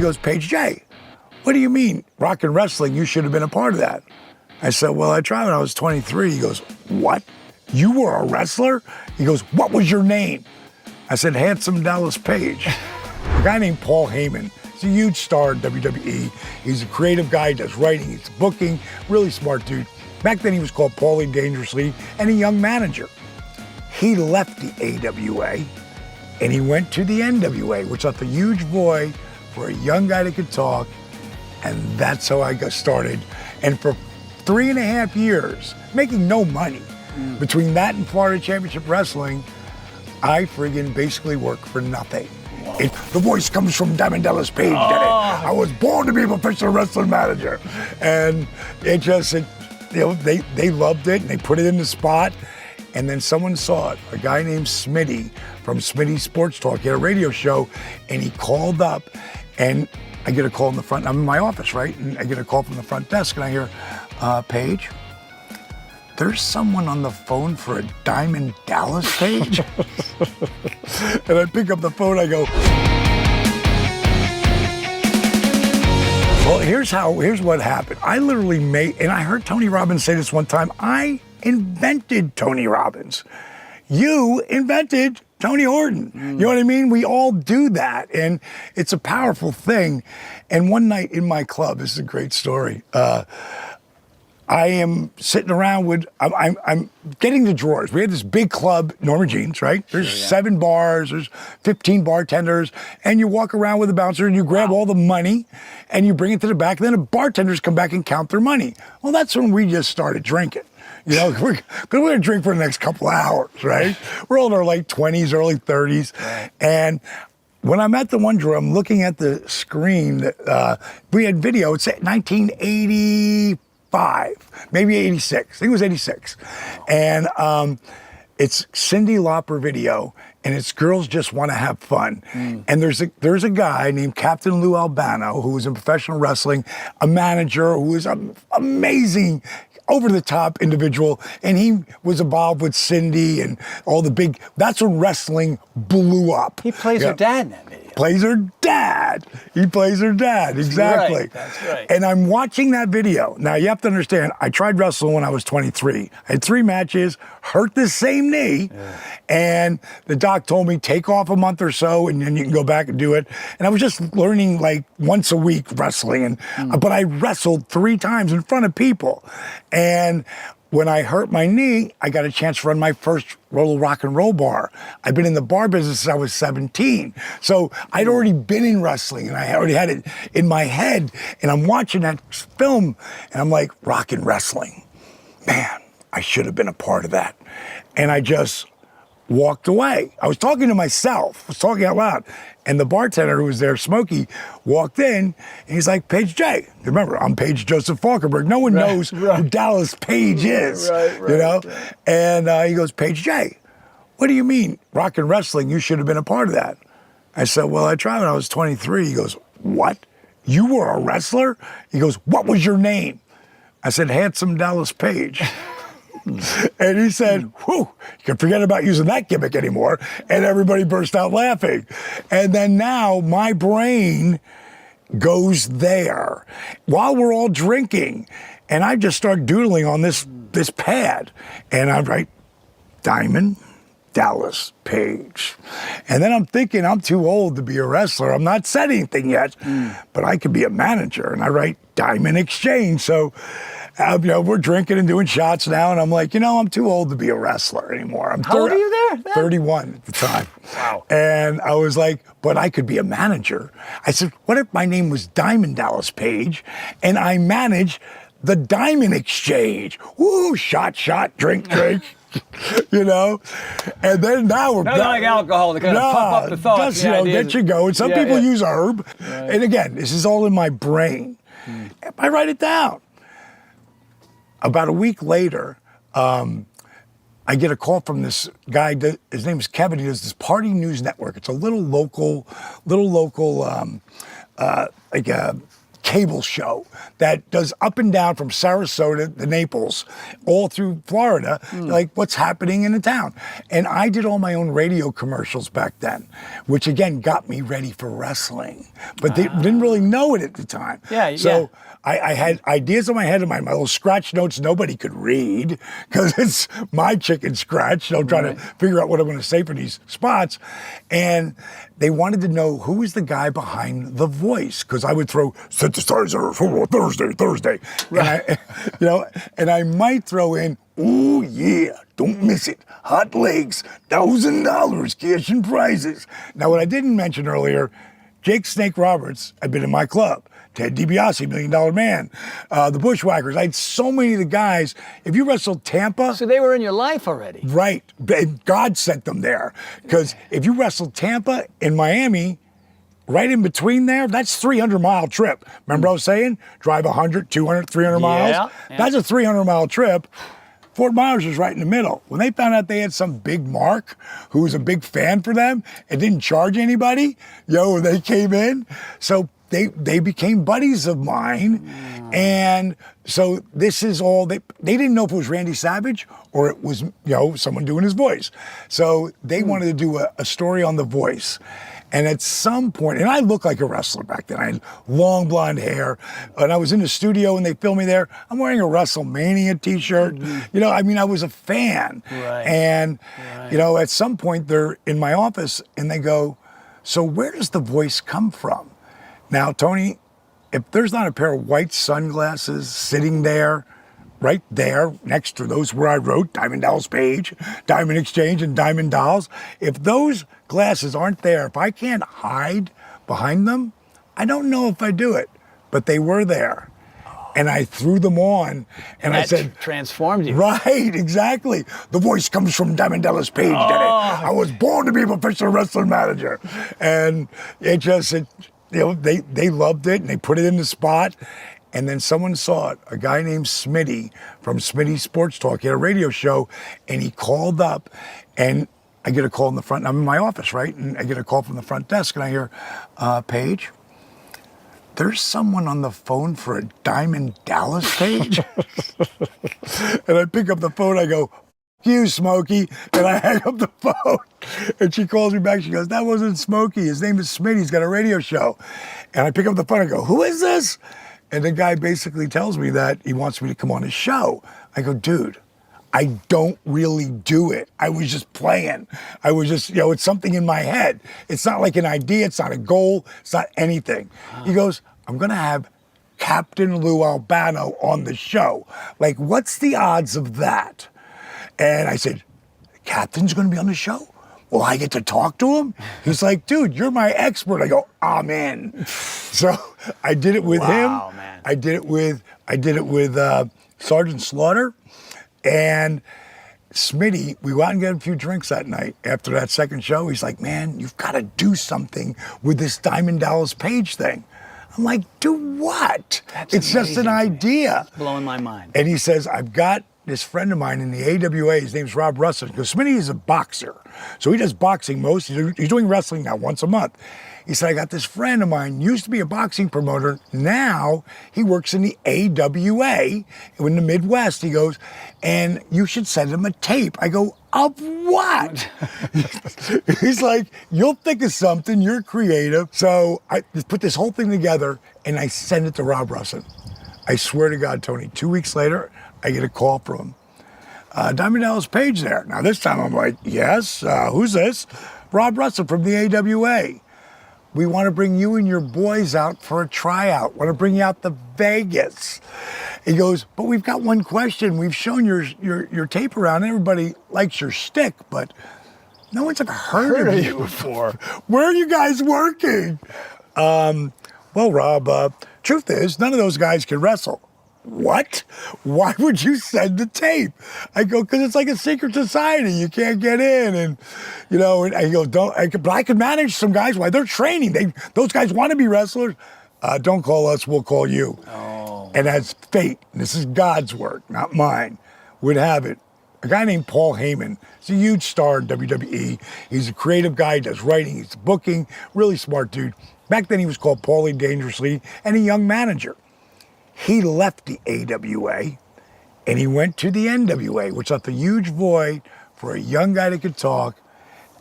goes, Page J, what do you mean, rock and wrestling? You should have been a part of that. I said, well, I tried when I was 23. He goes, what? You were a wrestler? He goes, what was your name? I said, Handsome Dallas Page. A guy named Paul Heyman. He's a huge star in WWE. He's a creative guy, he does writing, he's booking, really smart dude. Back then he was called Paulie Dangerously and a young manager. He left the AWA and he went to the NWA, which left a huge void for a young guy that could talk, and that's how I got started. And for 3.5 years, making no money, between that and Florida Championship Wrestling, I friggin' basically worked for nothing. The voice comes from Diamond Dallas Page, did it? I was born to be a professional wrestling manager. And they loved it and they put it in the spot. And then someone saw it, a guy named Smitty from Smitty Sports Talk. He had a radio show and he called up, and I get a call in the front, I'm in my office, right? And I get a call from the front desk and I hear, Paige, there's someone on the phone for a Diamond Dallas Page? And I pick up the phone, I go, well, here's what happened. I literally and I heard Tony Robbins say this one time, I invented Tony Robbins. You invented Tony Horton. You know what I mean? We all do that, and it's a powerful thing. And one night in my club, this is a great story, I am sitting around with, I'm getting the drawers. We had this big club, Norma Jean's, right? There's 7 bars, there's 15 bartenders, and you walk around with a bouncer and you grab all the money and you bring it to the back, and then the bartenders come back and count their money. Well, that's when we just started drinking. You know, we're gonna drink for the next couple of hours, right? We're all in our late 20s, early 30s. Right. And when I'm at the one drawer, I'm looking at the screen. We had video, it's 1985, maybe 86. I think it was 86. And it's Cyndi Lauper video, and it's Girls Just Want to Have Fun. And there's a guy named Captain Lou Albano who was in professional wrestling, a manager who was an amazing, over-the-top individual, and he was involved with Cyndi and all the big, that's when wrestling blew up. He plays her dad in that video. Plays her dad. He plays her dad, exactly. Right, that's right. And I'm watching that video. Now, you have to understand, I tried wrestling when I was 23. I had 3 matches, hurt the same knee, and the doc told me, take off a month or so, and then you can go back and do it. And I was just learning like once a week wrestling, but I wrestled 3 times in front of people. And when I hurt my knee, I got a chance to run my first rock and roll bar. I've been in the bar business since I was 17. So I'd already been in wrestling, and I already had it in my head. And I'm watching that film, and I'm like, rock and wrestling. Man, I should have been a part of that. And I just walked away. I was talking to myself, I was talking out loud. And the bartender who was there, Smokey, walked in, and he's like, Page J. Remember, I'm Page Joseph Falkenberg. No one knows who Dallas Page is, you know? And he goes, Page J, what do you mean, rock and wrestling? You should have been a part of that. I said, well, I tried when I was 23. He goes, what? You were a wrestler? He goes, what was your name? I said, Handsome Dallas Page. And he said, whew, you can forget about using that gimmick anymore. And everybody burst out laughing. And then now my brain goes there while we're all drinking. And I just start doodling on this pad. And I write, Diamond Dallas Page. And then I'm thinking, I'm too old to be a wrestler. I'm not said anything yet, but I could be a manager. And I write Diamond Exchange. So, you know, we're drinking and doing shots now, and I'm like, you know, I'm too old to be a wrestler anymore. How old are you there? 31 at the time. Wow. And I was like, but I could be a manager. I said, what if my name was Diamond Dallas Page, and I manage the Diamond Exchange? Woo, shot, drink. You know, and then now we're not like alcohol to kind of pump up the thoughts. Just, you know, get you going. Some people use herb, and again, this is all in my brain. I write it down. About a week later, I get a call from this guy. His name is Kevin. He does this Party News Network. It's a little local, like a cable show that does up and down from Sarasota to Naples, all through Florida, like what's happening in the town. And I did all my own radio commercials back then, which again got me ready for wrestling. But they didn't really know it at the time. So I had ideas in my head, my little scratch notes nobody could read because it's my chicken scratch. I'm trying to figure out what I'm going to say for these spots. And they wanted to know who was the guy behind the voice, because I would throw synthesizer for Thursday. Right. And I might throw in, oh yeah, don't miss it. Hot legs, $1,000 cash and prizes. Now, what I didn't mention earlier, Jake Snake Roberts had been in my club. Ted DiBiase, $1 Million Man, the Bushwhackers. I had so many of the guys. If you wrestled Tampa. So they were in your life already. Right. And God sent them there. Because if you wrestled Tampa in Miami, right in between there, that's 300-mile trip. Remember I was saying? Drive 100, 200, 300 miles? Yeah. That's a 300-mile trip. Fort Myers was right in the middle. When they found out they had some big mark who was a big fan for them and didn't charge anybody, they came in. So they became buddies of mine. And so this is all, they didn't know if it was Randy Savage or it was, someone doing his voice. So they wanted to do a story on the voice. And at some point, and I looked like a wrestler back then. I had long blonde hair, and I was in the studio and they filmed me there. I'm wearing a WrestleMania t-shirt. I was a fan. Right. And, at some point they're in my office and they go, so where does the voice come from? Now, Tony, if there's not a pair of white sunglasses sitting there, right there, next to those where I wrote Diamond Dallas Page, Diamond Exchange, and Diamond Dolls, if those glasses aren't there, if I can't hide behind them, I don't know if I do it. But they were there. And I threw them on, and I said, transformed you. Right, exactly. The voice comes from Diamond Dallas Page, did it? I was born to be a professional wrestling manager. And they loved it, and they put it in the spot. And then someone saw it, a guy named Smitty from Smitty Sports Talk. He had a radio show, and he called up, and I get a call in the front. I'm in my office, right? And I get a call from the front desk, and I hear, Paige, there's someone on the phone for a Diamond Dallas Page. And I pick up the phone, I go, you, Smokey, and I hang up the phone. And she calls me back, she goes, that wasn't Smokey, his name is Smitty, he's got a radio show. And I pick up the phone, I go, who is this? And the guy basically tells me that he wants me to come on his show. I go, dude, I don't really do it. I was just playing. I was just, it's something in my head. It's not like an idea, it's not a goal, it's not anything. He goes, I'm gonna have Captain Lou Albano on the show. Like, what's the odds of that? And I said, Captain's gonna be on the show? Will I get to talk to him? He's like, dude, you're my expert. I go, I'm in. So I did it with him. Man. I did it with Sergeant Slaughter. And Smitty, we went out and get a few drinks that night after that second show. He's like, man, you've got to do something with this Diamond Dallas Page thing. I'm like, do what? It's just an idea. It's blowing my mind. And he says, I've got this friend of mine in the AWA, his name's Rob Russell, because Smitty is a boxer. So he does boxing most. He's doing wrestling now once a month. He said, I got this friend of mine, used to be a boxing promoter. Now he works in the AWA in the Midwest. He goes, and you should send him a tape. I go, of what? He's like, you'll think of something, you're creative. So I put this whole thing together and I send it to Rob Russell. I swear to God, Tony, 2 weeks later, I get a call from him. Diamond Dallas Page there. Now this time I'm like, yes, who's this? Rob Russell from the AWA. We want to bring you and your boys out for a tryout. Want to bring you out to Vegas. He goes, but we've got one question. We've shown your tape around. Everybody likes your stick, but no one's ever heard of you before. Where are you guys working? Well, Rob, truth is, none of those guys can wrestle. What? Why would you send the tape? I go, because it's like a secret society. You can't get in. And, and I go, but I can manage some guys while they're training. Those guys want to be wrestlers. Don't call us, we'll call you. Oh. And as fate, and this is God's work, not mine, would have it, a guy named Paul Heyman. He's a huge star in WWE. He's a creative guy, he does writing, he's booking, really smart dude. Back then he was called Paulie Dangerously and a young manager. He left the AWA and he went to the NWA, which left a huge void for a young guy that could talk.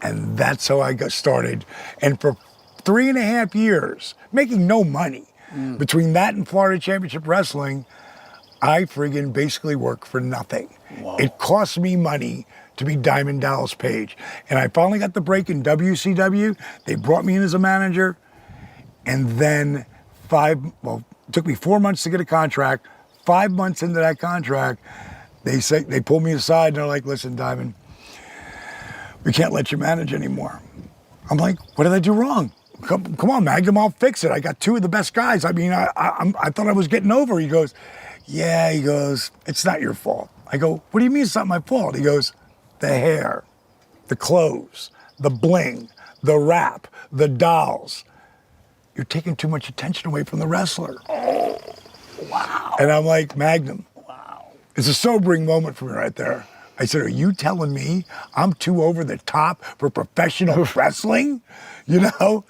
And that's how I got started. And for 3.5 years, making no money, between that and Florida Championship Wrestling, I friggin' basically worked for nothing. Whoa. It cost me money to be Diamond Dallas Page. And I finally got the break in WCW. They brought me in as a manager. And then it took me 4 months to get a contract. 5 months into that contract, they pulled me aside and they're like, listen, Diamond, we can't let you manage anymore. I'm like, what did I do wrong? Come on, Magnum, I'll fix it. I got 2 of the best guys. I mean, I thought I was getting over. He goes, yeah, it's not your fault. I go, what do you mean it's not my fault? He goes, the hair, the clothes, the bling, the rap, the dolls. You're taking too much attention away from the wrestler. Oh, wow. And I'm like, Magnum. Wow. It's a sobering moment for me right there. I said, are you telling me I'm too over the top for professional wrestling? You know?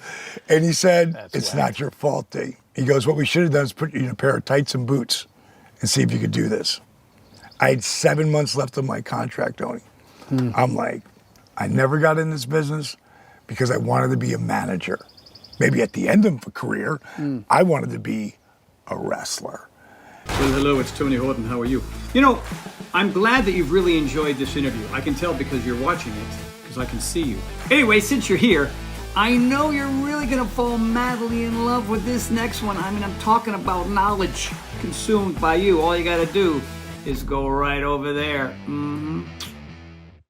And he said, it's not your fault, D. He goes, what we should have done is put you in a pair of tights and boots and see if you could do this. I had 7 months left on my contract, Tony. I'm like, I never got in this business because I wanted to be a manager. Maybe at the end of a career, I wanted to be a wrestler. Well, hello, it's Tony Horton. How are you? You know, I'm glad that you've really enjoyed this interview. I can tell because you're watching it, because I can see you. Anyway, since you're here, I know you're really going to fall madly in love with this next one. I mean, I'm talking about knowledge consumed by you. All you got to do is go right over there.